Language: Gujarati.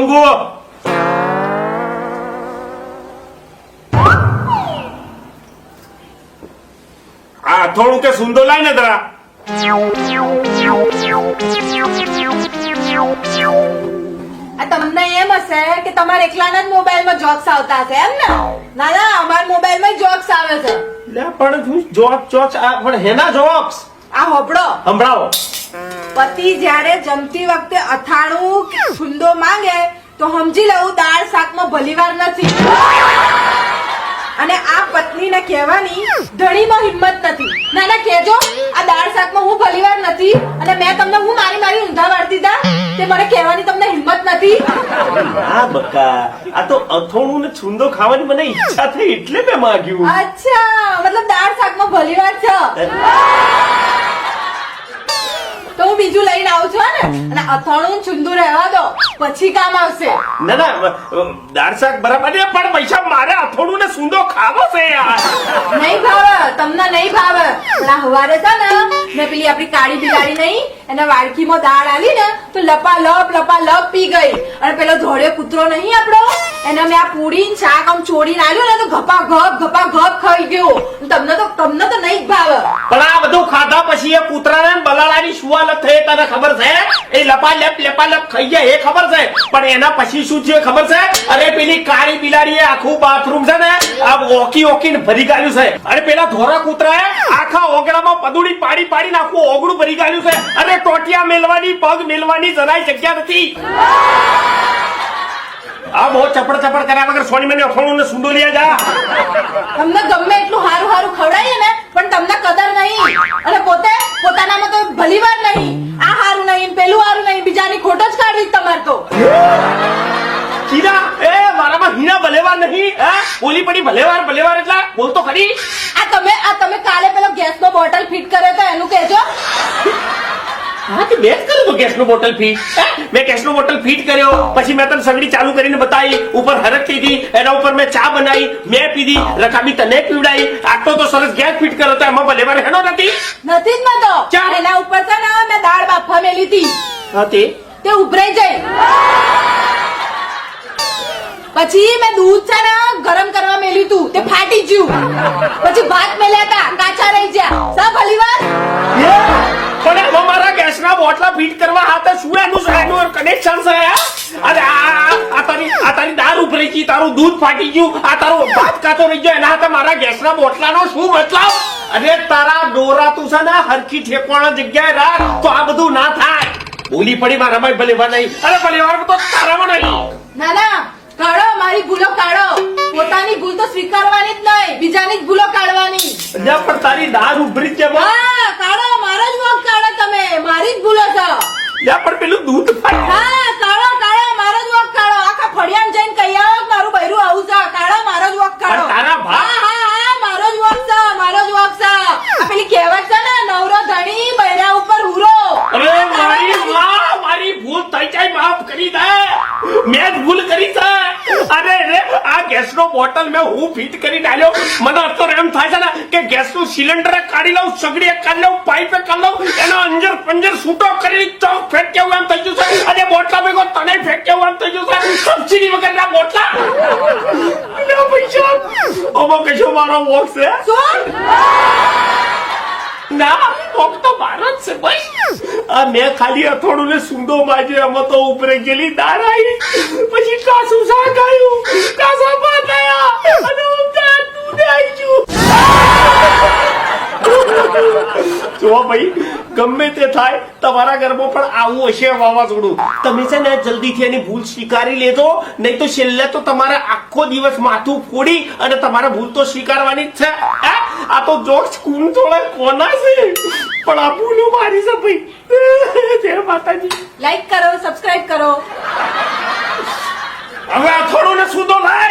મંગુ. આ થોડું કે સુંદર લાય ને તરા. તમને એમ હશે કે તમારે એકલાના જ મોબાઈલમાં જોક્સ આવતા હશે એમ ને? ના ના, અમારા મોબાઈલમાં જોક્સ આવે છે. લે પણ તું જોક્સ પણ હેના જોક્સ આ હોબળો. સંભળાવો. પતિ જ્યારે જમતી વખતે અથાણું કે છુંદો માંગે તો સમજી લઉં દાળ શાકમાં ભલીવાર નથી. અને આ પત્નીને કહેવાની ધણીમાં હિંમત નથી. ના ના, કહેજો આ દાળ શાકમાં હું ભલીવાર નથી અને મેં તમને હું મારી ઊંધા વાળતી હતા તે મને કહેવાની તમને હિંમત નથી. હા બકા, આ તો અથોણું ને છુંદો ખાવાની મને ઈચ્છા થઈ એટલે મેં માંગ્યું. અચ્છા, મતલબ દાળ શાકમાં ભલીવાર છે. તો હું બીજું લઈને આવું છું ને, અને અથાણું છુંદું રહેવા દો, પછી કામ આવશે. ના ના, દાળ શાક બરાબર છે પણ પૈસા મારે અથોણું ને સુંદો ખાવો છે યાર. નહીં ભાવે, તમને નહીં ભાવે. પણ આ હવારે છે ને મેં પેલી આપડી કાળી બિલાડી નહીં એના વાડકીમાં દાળ આલી ને તો લપાલપ પી ગઈ. અને પેલો ધોળિયો કૂતરો નહીં આપણો એને મેં આ પૂરી શાક આમ ચોડીને આલ્યું ને તો ઘપા ઘપ ખાઈ ગયો. તમને તો નહીં જ ભાવે. પણ આ બધું ખાધા પછી એ કૂતરાને બલાડાની શું હાલત થઈ તને ખબર છે? એ લપાલપ ખાઈ ગયા એ ખબર છે, પણ એના પછી શું થયું ખબર છે? અરે પેલી કાળી બિલાડીએ આખું બાથરૂમ છે ને આ ઓકીને ભરી કાઢ્યું છે. અને પેલા ધોરા કૂતરાએ આખા ઓગળામાં પદુડી પાડીને આખું ઓગળું ભરી કાઢ્યું છે. અને ટોટિયા મેલવાની પગ મેલવાની જરાય જગ્યા નથી. આ બહુ ચપડ કર્યા વગર સોની મને અથોણું ને સુંદો લઈ જા. તમને ગમે એટલું હારું ખવડાવીએ ને પણ તમને કદર નહીં. અને પોતાનામાં તો ભલીવાર નહીં. આ હારું નહીં, પેલું હારું નહીં, બીજાની ખોટો જ કાઢવી તમારે તો. હીરા, એ મારામાં હીરા ભલેવાર નહીં. બોલી પડી ભલેવાર એટલે બોલ તો ખરી. આ તમે કાલે પેલો ગેસનો બોટલ ફિટ કર્યો તો એનું કહેજો. હા, તે બેસ કર્યો તો ગેસનો બોટલ ફિટ. મેં ગેસનો બોટલ ફિટ કર્યો, પછી મેં તને સગડી ચાલુ કરીને બતાવી, ઉપર હરક થઈ હતી, એના ઉપર મેં ચા બનાવી, મેં પીધી, રકાબી તને પીવડાવી. આટલો તો સરસ ગેસ ફિટ કર્યો તો એમાં ભલેવાર હેનો નથી જ નતો. એના ઉપર છે ને મેં દાળ બાફવા મેલી હતી. હા, તે ઉભરાઈ જાય. પછી મેં દૂધ છે ને ગરમ કરવા મેલ્યું તું, તે ફાટી ગયું. પછી ભાત મેલ્યા હતા, કાચા રહી ગયા. સા ભલીવાર. પણ એમાં મારા ગેસના બોટલા ફિટ કરવા હાથે શું એનું કનેક્શન છે? અરે આ તારી દાળ ઉભરી ગઈ, તારું દૂધ ફાટી ગયું, આ તારો ભાત કાચો રહી ગયો, એના હાથે મારા ગેસના બોટલાનો શું મતલબ? અરે તારા ડોરા તું છે ને હરખી ઠેકવાના જગ્યાએ રાખ તો આ બધું ના થાય. બોલી પડી મારામાં ભલેવાર નહીં. અરે ભલેવાર તો તારામાં નહીં. ના કાઢો, મારી ભૂલો કાઢો. પોતાની ભૂલ તો સ્વીકારવાની જ નહીં, બીજાની જ ભૂલો કાઢવાની. પણ તારી દાળ ઉભરી છે. હા, કાઢો, મારો જ વોક કાઢો તમે. મારી જ ભૂલો છે. પણ પેલું દૂધ હા, કાઢો, મારો જ વોક કાઢો. આખા ફળિયામાં જઈને કહી આવો મારું બૈરું આવું છે. કાઢો, મારો જ વોક કાઢો. તારા હા, મારો જ વોક છે. આ પેલી કહેવત છે ને, નવરો ધણી બૈરા ઉપર હુરો. અરે મારી ભૂલ થઈ જાય, માફ કરી દે. મેં જ ભૂલ કરી છે. અરે આ ગેસનો બોટલ મેં હું ફિટ કરી ડાલ્યો. મને અત્યારે એમ થાય છે ને કે ગેસનું સિલિન્ડર કાઢી લઉં, સગડી કાઢી લઉં, પાઇપ કાઢી લઉં, એનો અંજર પંજર છૂટો કરી ચોક ફેંક્યા એમ થઈ ગયું છે. અને બોટલા ભેગો તને ફેંક્યા એમ થઈ ગયું છે. સબસિડી વગરના બોટલા પૈસા આમાં કશો મારો વોક છે? ના, વોક તો મારો જ છે ભાઈ. આ મેં ખાલી અથોડું ને સુંદો માજ્યો, એમાં તો ઉપરે ગયેલી દાળ આવી, પછી કાસું શાક આવ્યું, કાસા ભાત આવ્યા, અને ઊંધા દૂધ આવી ગયું. જો ભાઈ, ગમે તે થાય તમારા ઘરમાં પણ આવું હશે વાવાઝોડું. તમે છે ને જલ્દીથી એની ભૂલ સ્વીકારી લેજો, નહીં તો છેલ્લે તો તમારે આખો દિવસ માથું ફોડી અને તમારે ભૂલ તો સ્વીકારવાની જ છે. આ તો જોક્સ કોણ થોડા કોના છે, પણ આ ભૂલો મારી છે ભાઈ. જય માતાજી. લાઈક કરો, સબસ્ક્રાઇબ કરો. હવે આ થોડું ને સુધો લાય.